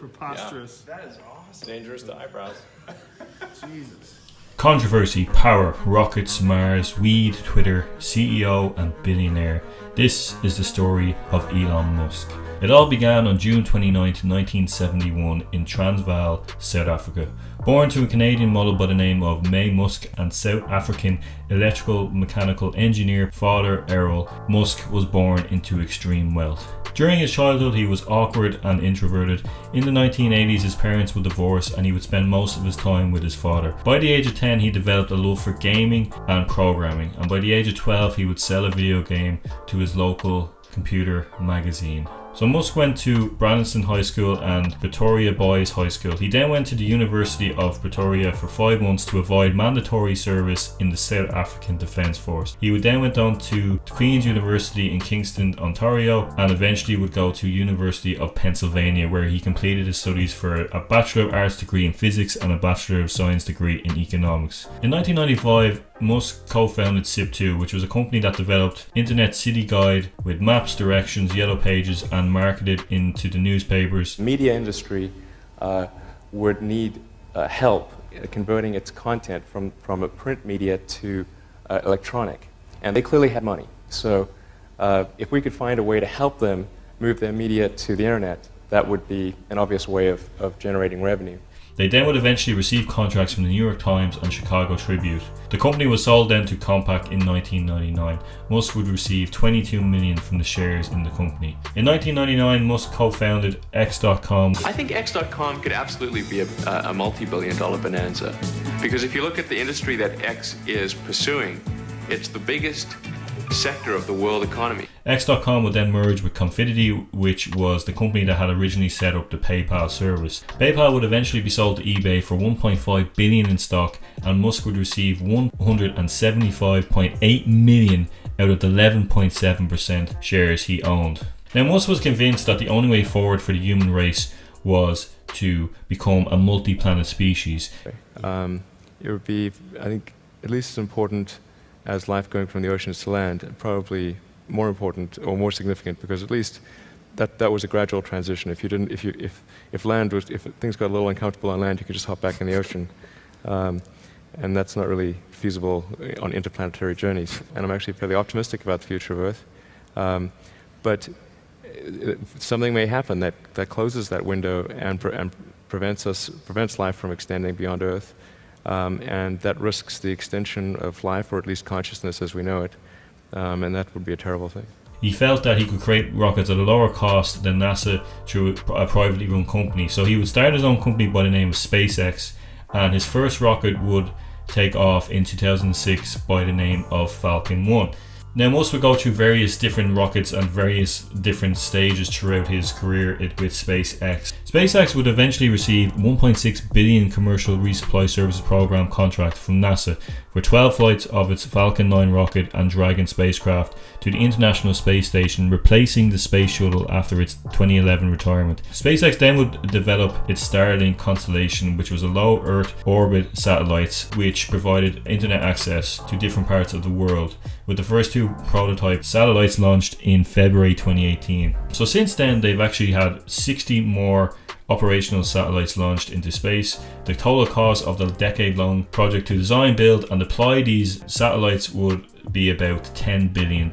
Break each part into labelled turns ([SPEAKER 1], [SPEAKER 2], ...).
[SPEAKER 1] preposterous.
[SPEAKER 2] That is awesome.
[SPEAKER 3] Dangerous to eyebrows.
[SPEAKER 1] Jesus.
[SPEAKER 4] Controversy, power, rockets, Mars, weed, Twitter, CEO and billionaire. This is the story of Elon Musk. It all began on June 29, 1971 in Transvaal, South Africa. Born to a Canadian model by the name of May Musk and South African electrical mechanical engineer father Errol, Musk was born into extreme wealth. During his childhood he was awkward and introverted. In the 1980s his parents would divorce and he would spend most of his time with his father. By the age of 10 he developed a love for gaming and programming, and by the age of 12 he would sell a video game to his local computer magazine. So Musk went to Brandon High School and Pretoria Boys High School. He then went to the University of Pretoria for 5 months to avoid mandatory service in the South African Defence Force. He then went on to Queen's University in Kingston, Ontario, and eventually would go to University of Pennsylvania, where he completed his studies for a Bachelor of Arts degree in Physics and a Bachelor of Science degree in Economics. In 1995, Musk co-founded SIP2, which was a company that developed Internet City Guide with maps, directions, yellow pages, and marketed into the newspapers.
[SPEAKER 3] The media industry would need help converting its content from a print media to electronic, and they clearly had money. So if we could find a way to help them move their media to the internet, that would be an obvious way of generating revenue.
[SPEAKER 4] They then would eventually receive contracts from the New York Times and Chicago Tribune. The company was sold then to Compaq in 1999. Musk would receive $22 million from the shares in the company. In 1999, Musk co-founded X.com.
[SPEAKER 5] I think X.com could absolutely be a multi-billion-dollar bonanza, because if you look at the industry that X is pursuing, it's the biggest sector of the world economy.
[SPEAKER 4] X.com would then merge with Confinity, which was the company that had originally set up the PayPal service. PayPal would eventually be sold to eBay for $1.5 billion in stock, and Musk would receive $175.8 million out of the 11.7% shares he owned. Now, Musk was convinced that the only way forward for the human race was to become a multi-planet species.
[SPEAKER 3] It would be, I think, at least as important as life going from the oceans to land, and probably more important or more significant, because at least that was a gradual transition. If things got a little uncomfortable on land, you could just hop back in the ocean, and that's not really feasible on interplanetary journeys. And I'm actually fairly optimistic about the future of Earth, but something may happen that closes that window and prevents life from extending beyond Earth. And that risks the extension of life, or at least consciousness as we know it, and that would be a terrible thing.
[SPEAKER 4] He felt that he could create rockets at a lower cost than NASA through a privately run company. So he would start his own company by the name of SpaceX, and his first rocket would take off in 2006 by the name of Falcon 1. Now, Musk would go through various different rockets and various different stages throughout his career with SpaceX. SpaceX would eventually receive $1.6 billion commercial resupply services program contract from NASA for 12 flights of its Falcon 9 rocket and Dragon spacecraft to the International Space Station, replacing the Space Shuttle after its 2011 retirement. SpaceX then would develop its Starlink constellation, which was a low Earth orbit satellites which provided internet access to different parts of the world, with the first two prototype satellites launched in February 2018. So since then they've actually had 60 more operational satellites launched into space. The total cost of the decade-long project to design, build and deploy these satellites would be about $10 billion.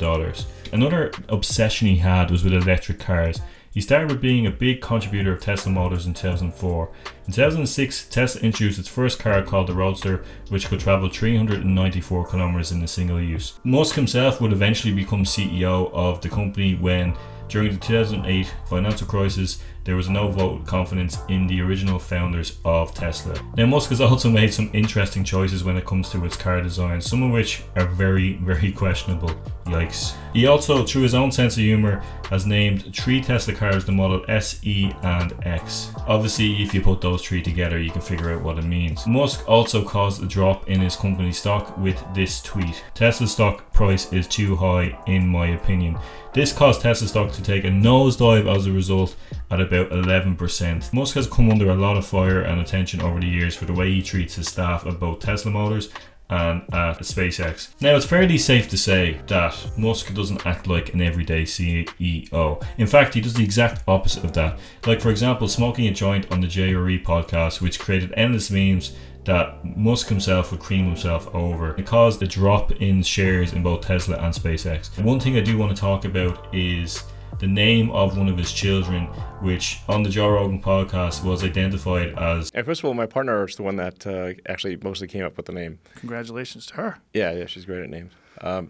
[SPEAKER 4] Another obsession he had was with electric cars. He started with being a big contributor of Tesla Motors in 2004. In 2006, Tesla introduced its first car called the Roadster, which could travel 394 kilometers in a single use. Musk himself would eventually become CEO of the company when, during the 2008 financial crisis, there was no vote of confidence in the original founders of Tesla. Now, Musk has also made some interesting choices when it comes to its car design, some of which are very, very questionable. Yikes. He also, through his own sense of humour, has named 3 Tesla cars the Model S, E and X. Obviously, if you put those 3 together, you can figure out what it means. Musk also caused a drop in his company stock with this tweet: "Tesla's stock price is too high in my opinion." This caused Tesla stock to take a nosedive as a result at about 11%. Musk has come under a lot of fire and attention over the years for the way he treats his staff at both Tesla Motors and at SpaceX. Now, it's fairly safe to say that Musk doesn't act like an everyday CEO. In fact, he does the exact opposite of that. Like, for example, smoking a joint on the JRE podcast, which created endless memes that Musk himself would cream himself over. It caused a drop in shares in both Tesla and SpaceX. One thing I do want to talk about is the name of one of his children, which on the Joe Rogan podcast was identified as...
[SPEAKER 3] And first of all, my partner is the one that actually mostly came up with the name.
[SPEAKER 1] Congratulations to her.
[SPEAKER 3] Yeah, she's great at names.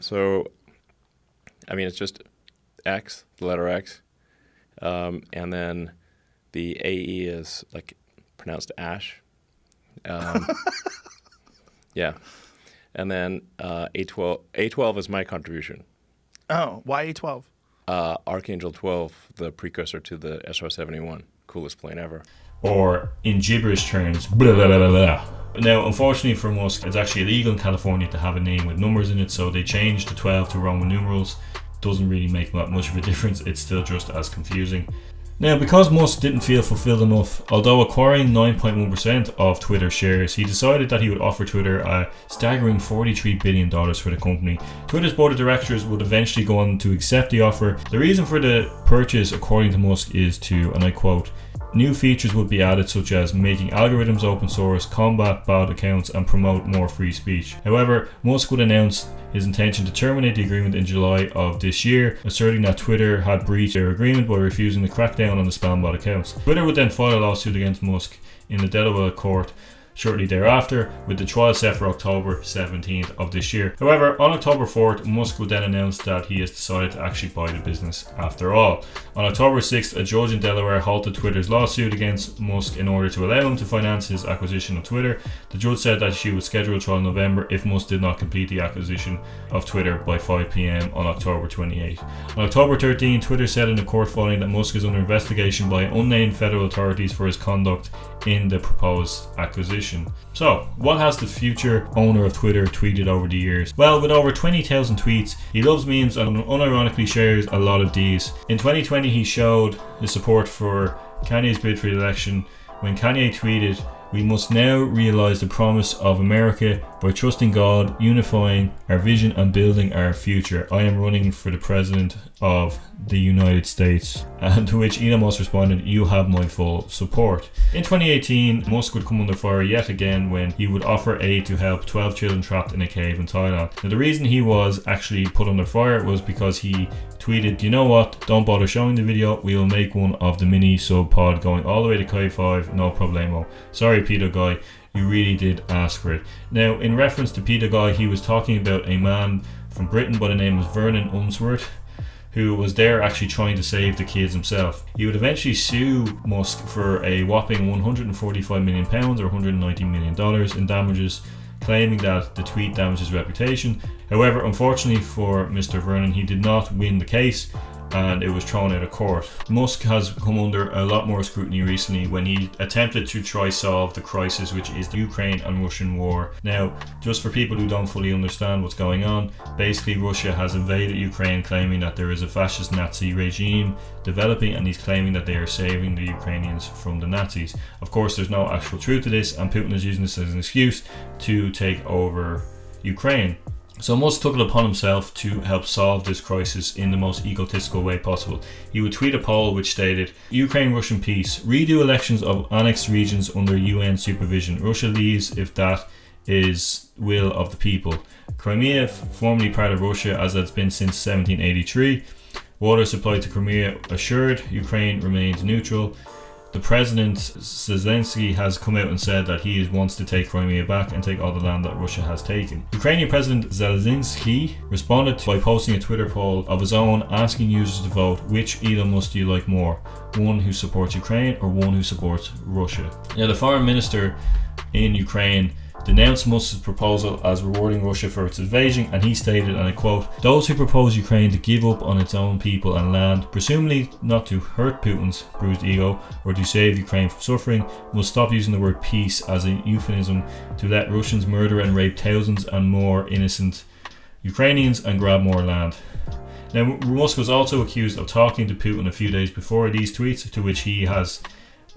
[SPEAKER 3] So, I mean, it's just X, the letter X, and then the AE is like pronounced Ash. Yeah, and then A12 is my contribution.
[SPEAKER 1] Oh, why A12?
[SPEAKER 3] Archangel 12, the precursor to the SR-71, coolest plane ever.
[SPEAKER 4] Or in gibberish terms, blah blah blah blah blah. Now, unfortunately for Musk, it's actually illegal in California to have a name with numbers in it, so they changed the 12 to Roman numerals. Doesn't really make that much of a difference. It's still just as confusing. Now, because Musk didn't feel fulfilled enough, although acquiring 9.1% of Twitter shares, he decided that he would offer Twitter a staggering $43 billion for the company. Twitter's board of directors would eventually go on to accept the offer. The reason for the purchase, according to Musk, is to, and I quote, new features would be added such as making algorithms open source, combat bot accounts, and promote more free speech. However, Musk would announce his intention to terminate the agreement in July of this year, asserting that Twitter had breached their agreement by refusing to crack down on the spam bot accounts. Twitter would then file a lawsuit against Musk in the Delaware court shortly thereafter, with the trial set for October 17th of this year. However, on October 4th, Musk would then announce that he has decided to actually buy the business after all. On October 6th, a judge in Delaware halted Twitter's lawsuit against Musk in order to allow him to finance his acquisition of Twitter. The judge said that she would schedule a trial in November if Musk did not complete the acquisition of Twitter by 5 p.m. on October 28th. On October 13th, Twitter said in a court filing that Musk is under investigation by unnamed federal authorities for his conduct in the proposed acquisition. So, what has the future owner of Twitter tweeted over the years? Well, with over 20,000 tweets, he loves memes and unironically shares a lot of these. In 2020, he showed his support for Kanye's bid for the election when Kanye tweeted, "We must now realize the promise of America by trusting God, unifying our vision and building our future. I am running for the president of the United States." And to which Elon Musk responded, "You have my full support." In 2018, Musk would come under fire yet again when he would offer aid to help 12 children trapped in a cave in Thailand. Now, the reason he was actually put under fire was because he tweeted, "You know what, don't bother showing the video, we will make one of the mini sub pod going all the way to Cave 5, no problemo. Sorry Peter Guy, you really did ask for it." Now, in reference to Peter Guy, he was talking about a man from Britain by the name of Vernon Unsworth, who was there actually trying to save the kids himself. He would eventually sue Musk for a whopping £145 million or $190 million in damages, claiming that the tweet damaged his reputation. However, unfortunately for Mr. Vernon, he did not win the case and it was thrown out of court. Musk has come under a lot more scrutiny recently when he attempted to try solve the crisis, which is the Ukraine and Russian war. Now, just for people who don't fully understand what's going on, basically Russia has invaded Ukraine, claiming that there is a fascist Nazi regime developing, and he's claiming that they are saving the Ukrainians from the Nazis. Of course, there's no actual truth to this, and Putin is using this as an excuse to take over Ukraine. So Musk took it upon himself to help solve this crisis in the most egotistical way possible. He would tweet a poll which stated, "Ukraine-Russian peace. Redo elections of annexed regions under UN supervision. Russia leaves if that is will of the people. Crimea, formerly part of Russia as it's been since 1783. Water supply to Crimea assured. Ukraine remains neutral. The President Zelensky has come out and said that he wants to take Crimea back and take all the land that Russia has taken." Ukrainian President Zelensky responded by posting a Twitter poll of his own, asking users to vote, which Elon Musk do you like more? One who supports Ukraine or one who supports Russia? Now, the foreign minister in Ukraine denounced Musk's proposal as rewarding Russia for its invasion, and he stated, and I quote, "Those who propose Ukraine to give up on its own people and land, presumably not to hurt Putin's bruised ego or to save Ukraine from suffering, must stop using the word peace as a euphemism to let Russians murder and rape thousands and more innocent Ukrainians and grab more land." Now, Musk was also accused of talking to Putin a few days before these tweets, to which he has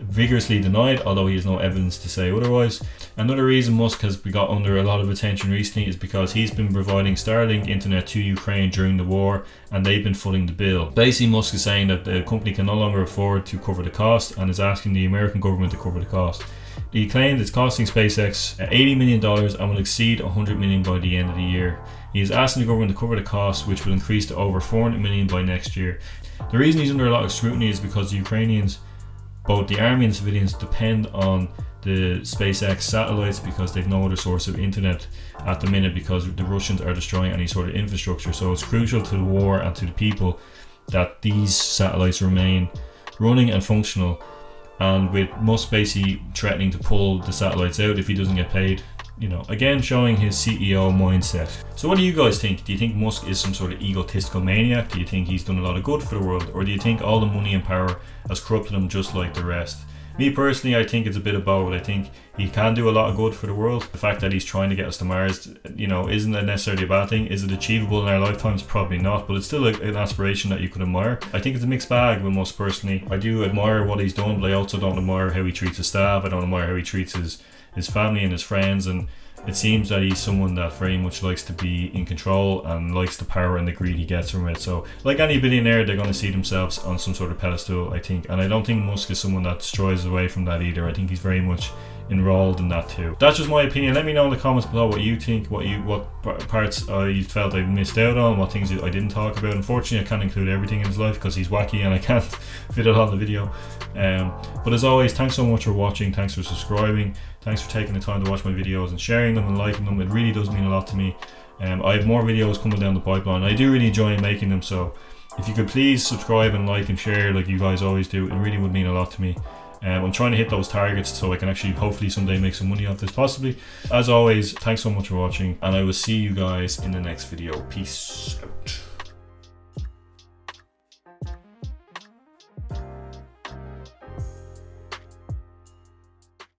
[SPEAKER 4] vigorously denied, although he has no evidence to say otherwise. Another reason Musk has got under a lot of attention recently is because he's been providing Starlink internet to Ukraine during the war, and they've been footing the bill. Basically, Musk is saying that the company can no longer afford to cover the cost and is asking the American government to cover the cost. He claimed it's costing SpaceX $80 million and will exceed $100 million by the end of the year. He is asking the government to cover the cost, which will increase to over $400 million by next year. The reason he's under a lot of scrutiny is because the Ukrainians, both the army and civilians, depend on the SpaceX satellites because they've no other source of internet at the minute because the Russians are destroying any sort of infrastructure. So it's crucial to the war and to the people that these satellites remain running and functional. And with Musk basically threatening to pull the satellites out if he doesn't get paid, you know, again showing his CEO mindset. So what do you guys think? Do you think Musk is some sort of egotistical maniac? Do you think he's done a lot of good for the world? Or do you think all the money and power has corrupted him just like the rest? Me personally, I think it's a bit of both. I think he can do a lot of good for the world. The fact that he's trying to get us to Mars, you know, isn't necessarily a bad thing. Is it achievable in our lifetimes? Probably not, but it's still an aspiration that you could admire. I think it's a mixed bag with Musk personally. I do admire what he's done, but I also don't admire how he treats his staff. I don't admire how he treats his family and his friends, and it seems that he's someone that very much likes to be in control and likes the power and the greed he gets from it. So like any billionaire, they're going to see themselves on some sort of pedestal, I think, and I don't think Musk is someone that strives away from that either. I think he's very much enrolled in that too. That's just my opinion. Let me know in the comments below what you think, what parts you felt I missed out on, what things I didn't talk about. Unfortunately, I can't include everything in his life because he's wacky and I can't fit it on the video. But as always, thanks so much for watching, thanks for subscribing, thanks for taking the time to watch my videos and sharing them and liking them. It really does mean a lot to me. I have more videos coming down the pipeline. I do really enjoy making them, so if you could please subscribe and like and share like you guys always do, it really would mean a lot to me. I'm trying to hit those targets so I can actually hopefully someday make some money off this, possibly. As always, thanks so much for watching, and I will see you guys in the next video. Peace out.